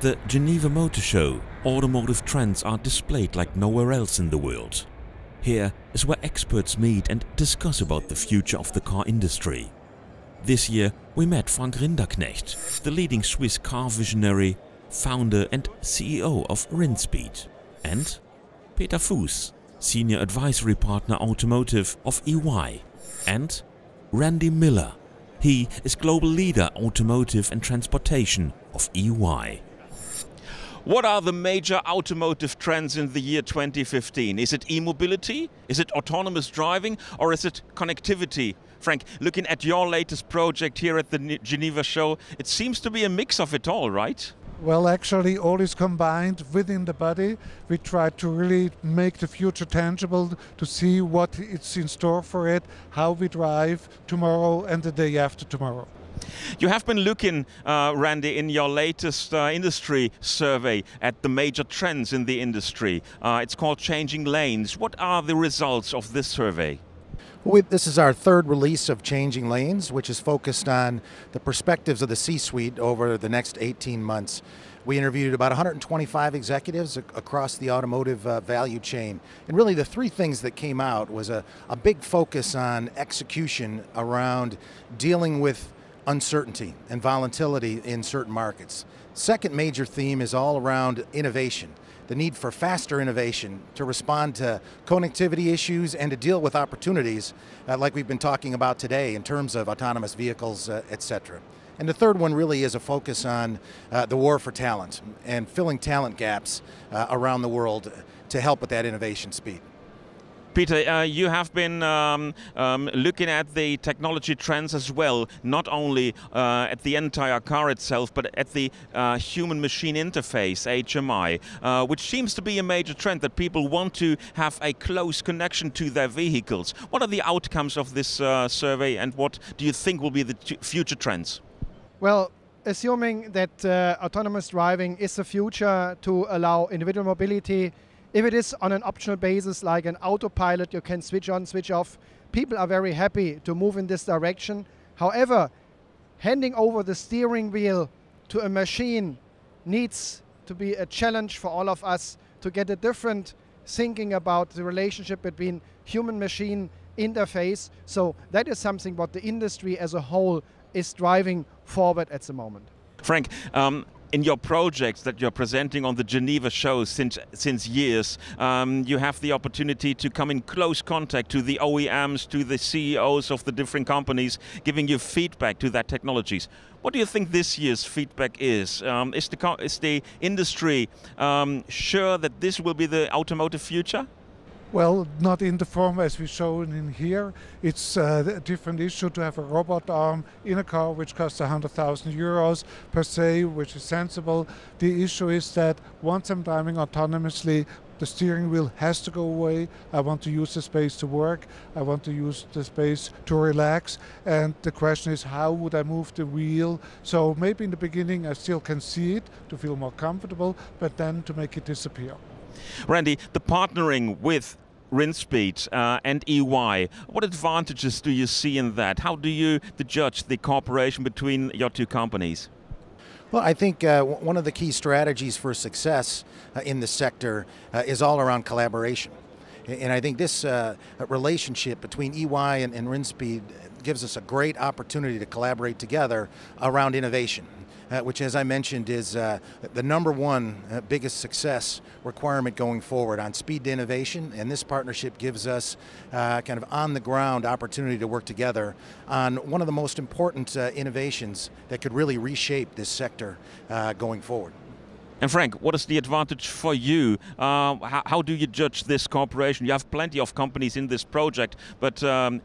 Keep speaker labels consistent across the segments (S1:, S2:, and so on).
S1: the Geneva Motor Show, automotive trends are displayed like nowhere else in the world. Here is where experts meet and discuss about the future of the car industry. This year we met Frank Rinderknecht, the leading Swiss car visionary, founder and CEO of Rinspeed, and Peter Fuß, Senior Advisory Partner Automotive of EY, and Randy Miller. He is Global Leader Automotive and Transportation of EY. What are the major automotive trends in the year 2015? Is it e-mobility? Is it autonomous driving? Or is it connectivity? Frank, looking at your latest project here at the Geneva show, it seems to be a mix of it all, right?
S2: Well, actually, all is combined within the body. We try to really make the future tangible, to see what is in store for it, how we drive tomorrow and the day after tomorrow.
S1: You have been looking, Randy, in your latest industry survey at the major trends in the industry. It's called Changing Lanes. What are the results of this survey?
S3: This is our third release of Changing Lanes, which is focused on the perspectives of the C-suite over the next 18 months. We interviewed about 125 executives across the automotive value chain. And really the three things that came out was a big focus on execution around dealing with uncertainty and volatility in certain markets. Second major theme is all around innovation. The need for faster innovation to respond to connectivity issues and to deal with opportunities like we've been talking about today in terms of autonomous vehicles, etc. And the third one really is a focus on the war for talent and filling talent gaps around the world to help with that innovation speed.
S1: Peter, you have been looking at the technology trends as well, not only at the entire car itself, but at the human-machine interface, HMI, which seems to be a major trend, that people want to have a close connection to their vehicles. What are the outcomes of this survey, and what do you think will be the future trends?
S4: Well, assuming that autonomous driving is the future to allow individual mobility, if it is on an optional basis like an autopilot, you can switch on, switch off. People are very happy to move in this direction. However, handing over the steering wheel to a machine needs to be a challenge for all of us to get a different thinking about the relationship between human-machine interface. So that is something what the industry as a whole is driving forward at the moment.
S1: Frank, in your projects that you're presenting on the Geneva show since years, you have the opportunity to come in close contact to the OEMs, to the CEOs of the different companies, giving you feedback to their technologies. What do you think this year's feedback is? Is the industry sure that this will be the automotive future?
S2: Well, not in the form as we've shown in here. It's a different issue to have a robot arm in a car which costs 100,000 euros per se, which is sensible. The issue is that once I'm driving autonomously, the steering wheel has to go away. I want to use the space to work. I want to use the space to relax. And the question is, how would I move the wheel? So maybe in the beginning I still can see it to feel more comfortable, but then to make it disappear.
S1: Randy, the partnering with Rinspeed and EY, what advantages do you see in that? How do you judge the cooperation between your two companies?
S3: Well, I think one of the key strategies for success in the sector is all around collaboration. And I think this relationship between EY and Rinspeed gives us a great opportunity to collaborate together around innovation. Which, as I mentioned, is the #1 biggest success requirement going forward on speed to innovation. And this partnership gives us kind of on-the-ground opportunity to work together on one of the most important innovations that could really reshape this sector going forward.
S1: And Frank, what is the advantage for you? How do you judge this cooperation? You have plenty of companies in this project, but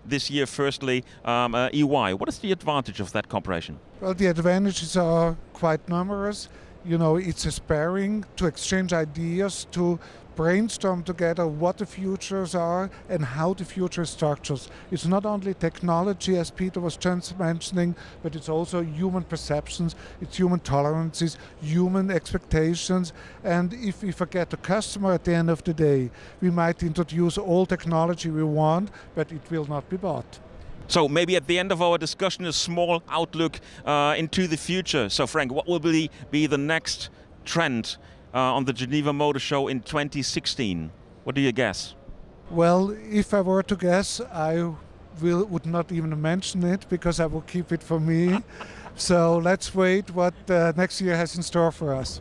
S1: this year, firstly, EY. What is the advantage of that cooperation?
S2: Well, the advantages are quite numerous. You know, it's a sparring to exchange ideas, to brainstorm together what the futures are and how the future structures. It's not only technology, as Peter was just mentioning, but it's also human perceptions, it's human tolerances, human expectations. And if we forget the customer at the end of the day, we might introduce all technology we want, but it will not be bought.
S1: So maybe at the end of our discussion, a small outlook into the future. So Frank, what will be the next trend on the Geneva Motor Show in 2016? What do you guess?
S2: Well, if I were to guess, I would not even mention it because I will keep it for me. So let's wait what next year has in store for us.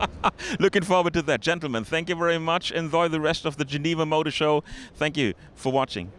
S1: Looking forward to that. Gentlemen, thank you very much. Enjoy the rest of the Geneva Motor Show. Thank you for watching.